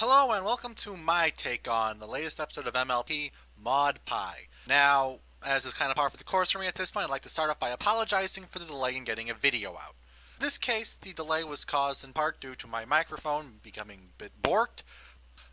Hello and welcome to my take on the latest episode of MLP, Mod Pie. Now, as is kind of par for the course for me at this point, I'd like to start off by apologizing for the delay in getting a video out. In this case, the delay was caused in part due to my microphone becoming a bit borked.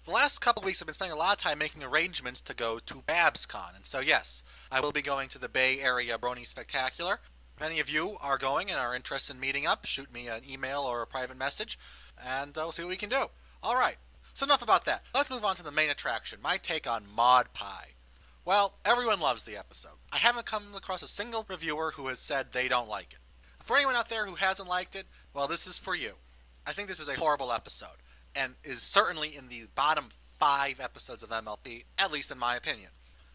The last couple of weeks I've been spending a lot of time making arrangements to go to BabsCon, and so yes, I will be going to the Bay Area Brony Spectacular. If any of you are going and are interested in meeting up, shoot me an email or a private message, and we'll see what we can do. Alright. So enough about that. Let's move on to the main attraction, my take on Mod Pie. Well, everyone loves the episode. I haven't come across a single reviewer who has said they don't like it. For anyone out there who hasn't liked it, well, this is for you. I think this is a horrible episode, and is certainly in the bottom 5 episodes of MLP, at least in my opinion.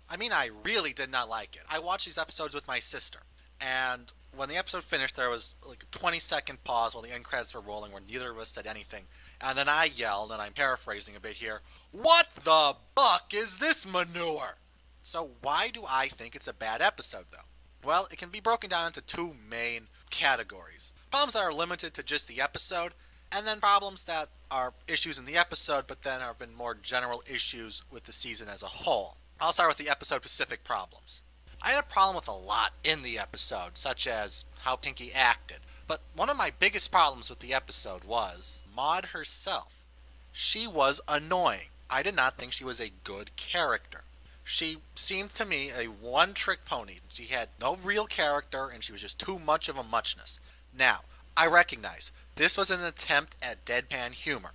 I mean, I really did not like it. I watched these episodes with my sister, and when the episode finished, there was like a 20-second pause while the end credits were rolling where neither of us said anything. And then I yelled, and I'm paraphrasing a bit here, "What the buck is this manure?" So why do I think it's a bad episode, though? Well, it can be broken down into two main categories. Problems that are limited to just the episode, and then problems that are issues in the episode, but then have been more general issues with the season as a whole. I'll start with the episode-specific problems. I had a problem with a lot in the episode, such as how Pinky acted. But one of my biggest problems with the episode was Maud herself. She was annoying. I did not think she was a good character. She seemed to me a one-trick pony. She had no real character, and she was just too much of a muchness. Now, I recognize this was an attempt at deadpan humor.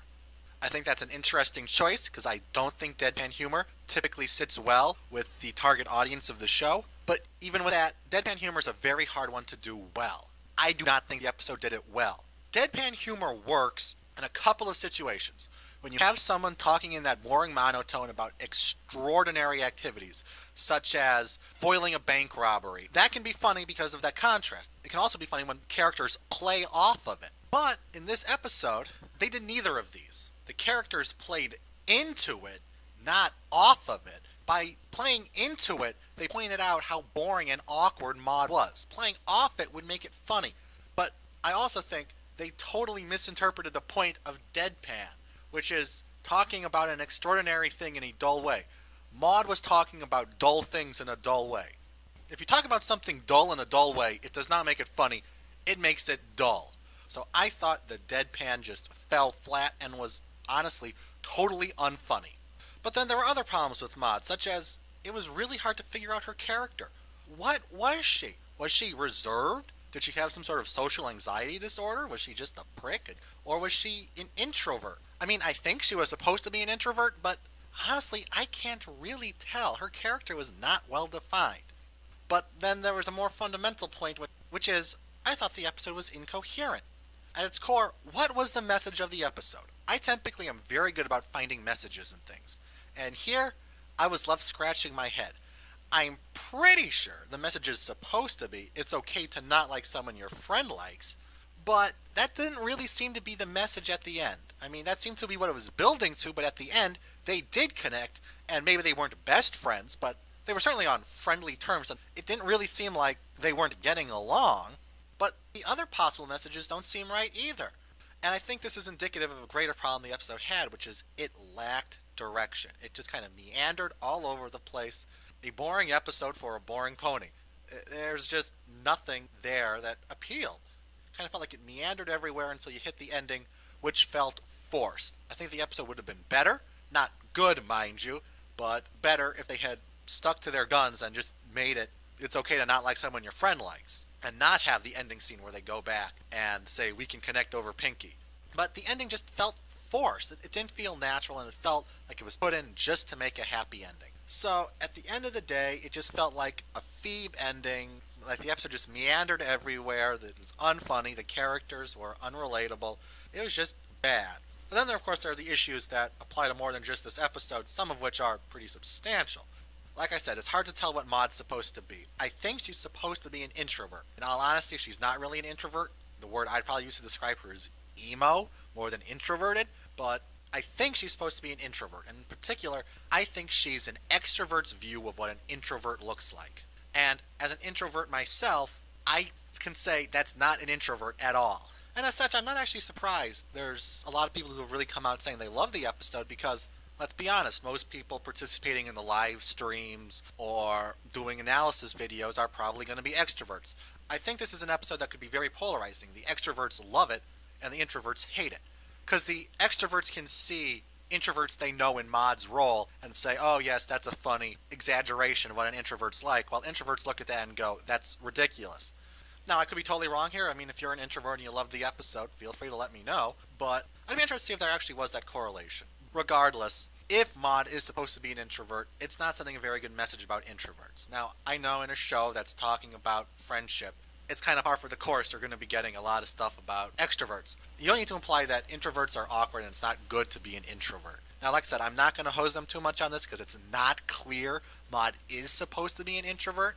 I think that's an interesting choice, because I don't think deadpan humor typically sits well with the target audience of the show. But even with that, deadpan humor is a very hard one to do well. I do not think the episode did it well. Deadpan humor works in a couple of situations. When you have someone talking in that boring monotone about extraordinary activities, such as foiling a bank robbery, that can be funny because of that contrast. It can also be funny when characters play off of it. But in this episode, they did neither of these. The characters played into it, not off of it. By playing into it, they pointed out how boring and awkward Maud was. Playing off it would make it funny. But I also think they totally misinterpreted the point of deadpan, which is talking about an extraordinary thing in a dull way. Maud was talking about dull things in a dull way. If you talk about something dull in a dull way, it does not make it funny. It makes it dull. So I thought the deadpan just fell flat and was, honestly, totally unfunny. But then there were other problems with Maud, such as it was really hard to figure out her character. What was she? Was she reserved? Did she have some sort of social anxiety disorder? Was she just a prick? Or was she an introvert? I mean, I think she was supposed to be an introvert, but honestly, I can't really tell. Her character was not well defined. But then there was a more fundamental point, which is, I thought the episode was incoherent. At its core, what was the message of the episode? I typically am very good about finding messages in things. And here, I was left scratching my head. I'm pretty sure the message is supposed to be, it's okay to not like someone your friend likes, but that didn't really seem to be the message at the end. I mean, that seemed to be what it was building to, but at the end, they did connect, and maybe they weren't best friends, but they were certainly on friendly terms, and it didn't really seem like they weren't getting along. But the other possible messages don't seem right either. And I think this is indicative of a greater problem the episode had, which is it lacked direction. It just kind of meandered all over the place. A boring episode for a boring pony. There's just nothing there that appealed. It kind of felt like it meandered everywhere until you hit the ending, which felt forced. I think the episode would have been better. Not good, mind you, but better if they had stuck to their guns and just made it's okay to not like someone your friend likes. And not have the ending scene where they go back and say, we can connect over Pinky. But the ending just felt forced. It didn't feel natural, and it felt like it was put in just to make a happy ending. So, at the end of the day, it just felt like a Phoebe ending. Like the episode just meandered everywhere. It was unfunny. The characters were unrelatable. It was just bad. But then, of course, there are the issues that apply to more than just this episode, some of which are pretty substantial. Like I said, it's hard to tell what Maud's supposed to be. I think she's supposed to be an introvert. In all honesty, she's not really an introvert. The word I'd probably use to describe her is emo, more than introverted. But I think she's supposed to be an introvert. And in particular, I think she's an extrovert's view of what an introvert looks like. And as an introvert myself, I can say that's not an introvert at all. And as such, I'm not actually surprised there's a lot of people who have really come out saying they love the episode because, let's be honest, most people participating in the live streams or doing analysis videos are probably going to be extroverts. I think this is an episode that could be very polarizing. The extroverts love it, and the introverts hate it. Because the extroverts can see introverts they know in Mod's role and say, oh yes, that's a funny exaggeration of what an introvert's like, while introverts look at that and go, that's ridiculous. Now, I could be totally wrong here. I mean, if you're an introvert and you love the episode, feel free to let me know. But I'd be interested to see if there actually was that correlation. Regardless, if Maud is supposed to be an introvert, it's not sending a very good message about introverts. Now, I know in a show that's talking about friendship, it's kind of par for the course. They're going to be getting a lot of stuff about extroverts. You don't need to imply that introverts are awkward and it's not good to be an introvert. Now, like I said, I'm not going to hose them too much on this because it's not clear Maud is supposed to be an introvert.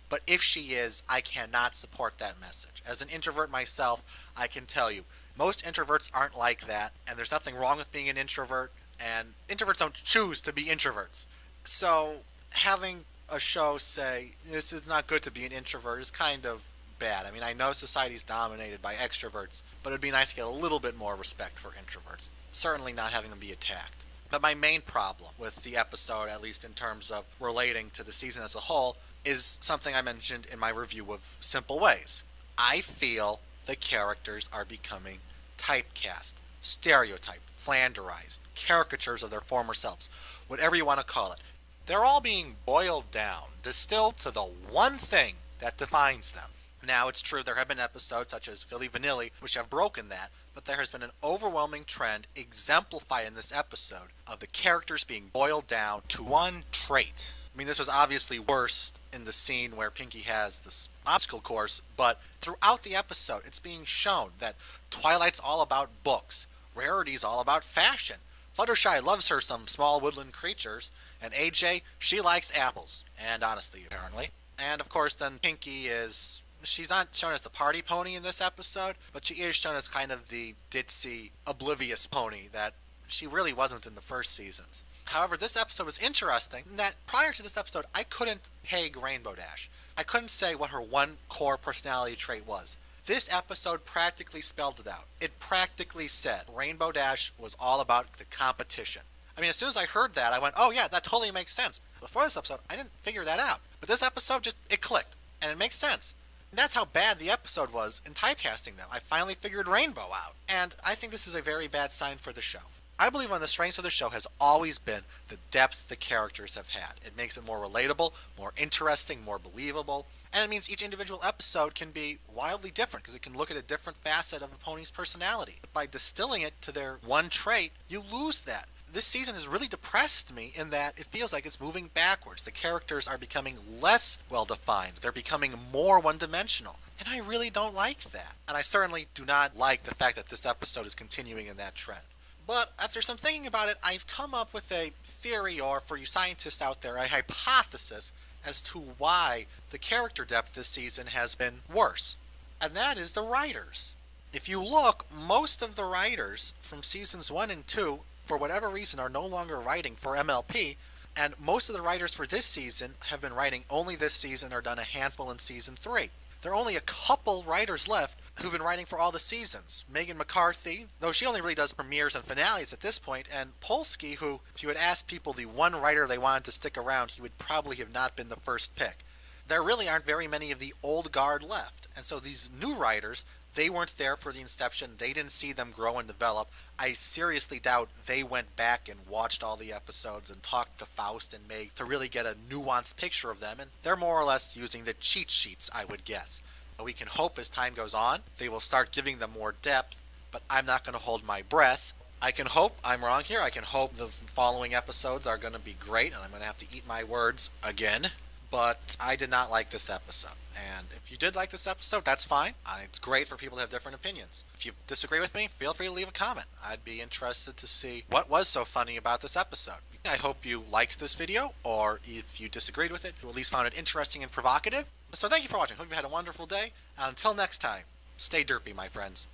But if she is, I cannot support that message. As an introvert myself, I can tell you, most introverts aren't like that, and there's nothing wrong with being an introvert, and introverts don't choose to be introverts. So, having a show say, this is not good to be an introvert is kind of bad. I mean, I know society's dominated by extroverts, but it'd be nice to get a little bit more respect for introverts. Certainly not having them be attacked. But my main problem with the episode, at least in terms of relating to the season as a whole, is something I mentioned in my review of Simple Ways. I feel the characters are becoming typecast, stereotyped, flanderized, caricatures of their former selves, whatever you want to call it. They're all being boiled down, distilled to the one thing that defines them. Now, it's true there have been episodes such as Philly Vanilli which have broken that, but there has been an overwhelming trend exemplified in this episode of the characters being boiled down to one trait. I mean, this was obviously worse in the scene where Pinky has this obstacle course, but throughout the episode, it's being shown that Twilight's all about books, Rarity's all about fashion, Fluttershy loves her some small woodland creatures, and AJ, she likes apples, and honestly, apparently. And of course, then Pinky is... she's not shown as the party pony in this episode, but she is shown as kind of the ditzy, oblivious pony that she really wasn't in the first seasons. However, this episode was interesting in that prior to this episode, I couldn't peg Rainbow Dash. I couldn't say what her one core personality trait was. This episode practically spelled it out. It practically said Rainbow Dash was all about the competition. I mean, as soon as I heard that, I went, oh yeah, that totally makes sense. Before this episode, I didn't figure that out. But this episode it clicked, and it makes sense. And that's how bad the episode was in typecasting them. I finally figured Rainbow out. And I think this is a very bad sign for the show. I believe one of the strengths of the show has always been the depth the characters have had. It makes it more relatable, more interesting, more believable, and it means each individual episode can be wildly different because it can look at a different facet of a pony's personality. But by distilling it to their one trait, you lose that. This season has really depressed me in that it feels like it's moving backwards. The characters are becoming less well-defined. They're becoming more one-dimensional. And I really don't like that. And I certainly do not like the fact that this episode is continuing in that trend. But after some thinking about it, I've come up with a theory, or for you scientists out there, a hypothesis as to why the character depth this season has been worse. And that is the writers. If you look, most of the writers from seasons 1 and 2, for whatever reason, are no longer writing for MLP, and most of the writers for this season have been writing only this season or done a handful in season 3. There are only a couple writers left who've been writing for all the seasons. Megan McCarthy, though she only really does premieres and finales at this point, and Polsky, who, if you had asked people the one writer they wanted to stick around, he would probably have not been the first pick. There really aren't very many of the old guard left, and so these new writers, they weren't there for the inception, they didn't see them grow and develop. I seriously doubt they went back and watched all the episodes and talked to Faust and Meg to really get a nuanced picture of them, and they're more or less using the cheat sheets, I would guess. We can hope as time goes on, they will start giving them more depth, but I'm not going to hold my breath. I can hope I'm wrong here. I can hope the following episodes are going to be great, and I'm going to have to eat my words again. But I did not like this episode. And if you did like this episode, that's fine. It's great for people to have different opinions. If you disagree with me, feel free to leave a comment. I'd be interested to see what was so funny about this episode. I hope you liked this video, or if you disagreed with it, you at least found it interesting and provocative. So thank you for watching. Hope you had a wonderful day. Until next time, stay derpy, my friends.